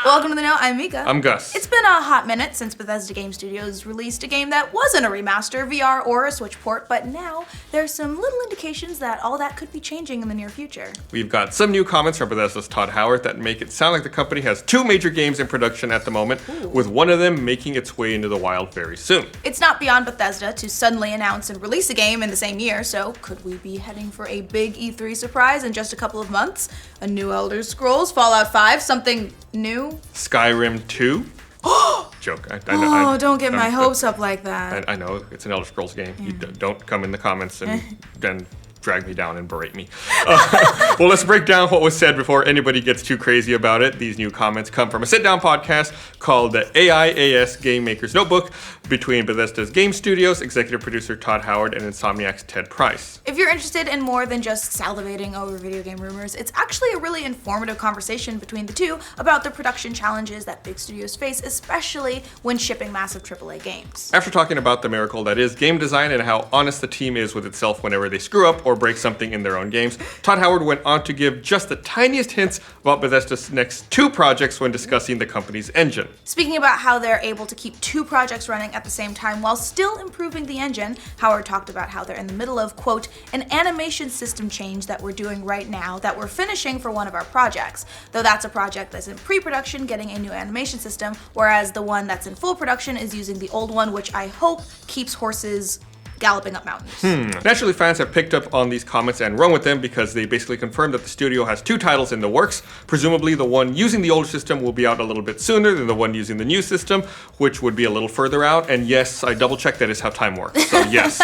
Welcome to the Know, I'm Mica. I'm Gus. It's been a hot minute since Bethesda Game Studios released a game that wasn't a remaster, VR, or a Switch port, but now there's some little indications that all that could be changing in the near future. We've got some new comments from Bethesda's Todd Howard that make it sound like the company has two major games in production at the moment, with one of them making its way into the wild very soon. It's not beyond Bethesda to suddenly announce and release a game in the same year, so could we be heading for a big E3 surprise in just a couple of months? A new Elder Scrolls, Fallout 5, something new? Skyrim 2? Joke. I know. Don't get my hopes up like that. I know, it's an Elder Scrolls game. You don't come in the comments and then drag me down and berate me. Well, let's break down what was said before anybody gets too crazy about it. These new comments come from a sit-down podcast called the AIAS Game Maker's Notebook between Bethesda's Game Studios, executive producer Todd Howard, and Insomniac's Ted Price. If you're interested in more than just salivating over video game rumors, it's actually a really informative conversation between the two about the production challenges that big studios face, especially when shipping massive AAA games. After talking about the miracle that is game design and how honest the team is with itself whenever they screw up or break something in their own games, Todd Howard went on to give just the tiniest hints about Bethesda's next two projects when discussing the company's engine. Speaking about how they're able to keep two projects running at the same time while still improving the engine, Howard talked about how they're in the middle of, quote, an animation system change that we're doing right now that we're finishing for one of our projects. Though that's a project that's in pre-production getting a new animation system, whereas the one that's in full production is using the old one, which I hope keeps horses galloping up mountains. Naturally, fans have picked up on these comments and run with them because they basically confirmed that the studio has two titles in the works. Presumably, the one using the old system will be out a little bit sooner than the one using the new system, which would be a little further out. And yes, I double-checked that is how time works, so yes.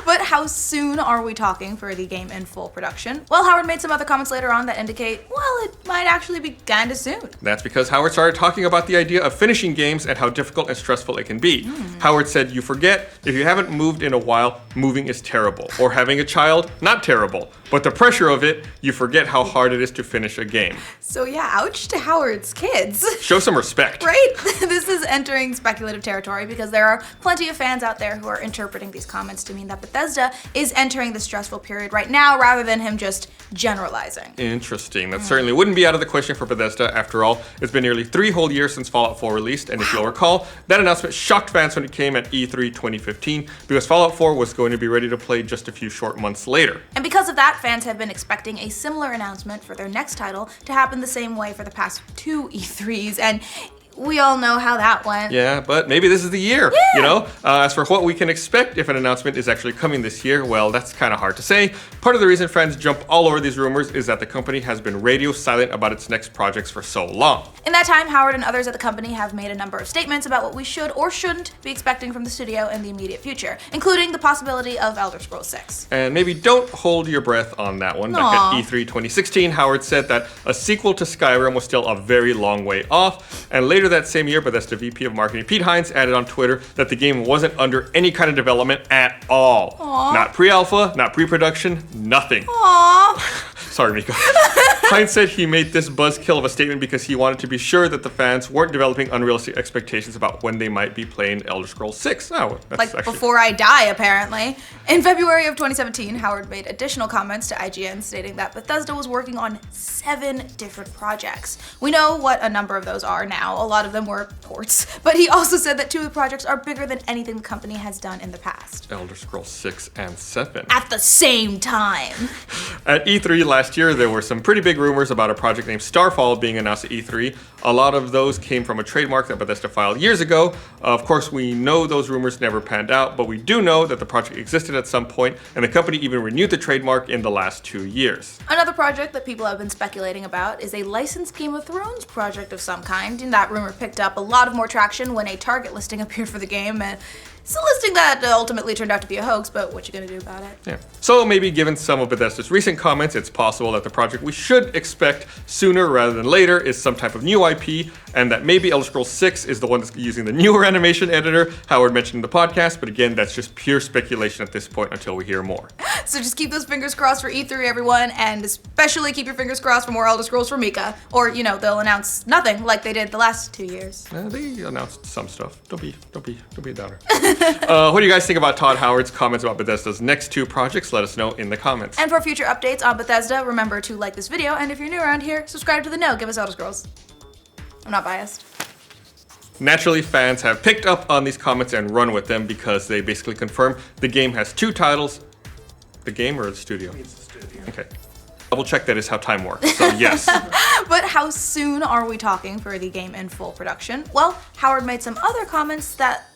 But how soon are we talking for the game in full production? Well, Howard made some other comments later on that indicate, well, it might actually be kinda soon. That's because Howard started talking about the idea of finishing games and how difficult and stressful it can be. Howard said, you forget, if you haven't moved in a while, moving is terrible. Or having a child, not terrible. But the pressure of it, you forget how hard it is to finish a game. So yeah, ouch to Howard's kids. Show some respect. Right? This is entering speculative territory because there are plenty of fans out there who are interpreting these comments to mean that Bethesda is entering the stressful period right now rather than him just generalizing. Interesting. That certainly wouldn't be out of the question for Bethesda. After all, it's been nearly 3 whole years since Fallout 4 released, and if you'll recall, that announcement shocked fans when it came at E3 2015 because Fallout 4 was going to be ready to play just a few short months later. And because of that, fans have been expecting a similar announcement for their next title to happen the same way for the past 2 E3s, and we all know how that went. Yeah, but maybe this is the year, you know? As for what we can expect if an announcement is actually coming this year, well, that's kind of hard to say. Part of the reason fans jump all over these rumors is that the company has been radio silent about its next projects for so long. In that time, Howard and others at the company have made a number of statements about what we should or shouldn't be expecting from the studio in the immediate future, including the possibility of Elder Scrolls 6. And maybe don't hold your breath on that one. Back at E3 2016, Howard said that a sequel to Skyrim was still a very long way off, and later that same year, Bethesda VP of Marketing Pete Hines added on Twitter that the game wasn't under any kind of development at all. Not pre-alpha, not pre-production, nothing. Sorry, Mica. Hines said he made this buzzkill of a statement because he wanted to be sure that the fans weren't developing unrealistic expectations about when they might be playing Elder Scrolls 6. Oh, that's like actually... before I die, apparently. In February of 2017, Howard made additional comments to IGN stating that Bethesda was working on 7 different projects. We know what a number of those are now. A lot of them were ports. But he also said that 2 of the projects are bigger than anything the company has done in the past. Elder Scrolls 6 and 7. At the same time. At E3 last year, there were some pretty big rumors about a project named Starfall being announced at E3. A lot of those came from a trademark that Bethesda filed years ago. Of course, we know those rumors never panned out, but we do know that the project existed at some point, and the company even renewed the trademark in the last 2 years. Another project that people have been speculating about is a licensed Game of Thrones project of some kind, and that rumor picked up a lot of more traction when a Target listing appeared for the game, and it's a listing that ultimately turned out to be a hoax, but what you gonna do about it? Yeah. So maybe given some of Bethesda's recent comments, it's possible that the project we should expect sooner rather than later is some type of new IP, and that maybe Elder Scrolls 6 is the one that's using the newer animation editor Howard mentioned in the podcast, but again, that's just pure speculation at this point until we hear more. So just keep those fingers crossed for E3, everyone, and especially keep your fingers crossed for more Elder Scrolls from Mica, or, you know, they'll announce nothing like they did the last 2 years. They announced some stuff. Don't be a downer. What do you guys think about Todd Howard's comments about Bethesda's next 2 projects? Let us know in the comments. And for future updates on Bethesda, remember to like this video, and if you're new around here, subscribe to The Know. Give us Elder Scrolls. I'm not biased. Naturally, fans have picked up on these comments and run with them because they basically confirm the game has 2 titles. The game or the studio? It's the studio. Okay. Double check that is how time works. So yes. But how soon are we talking for the game in full production? Well, Howard made some other comments that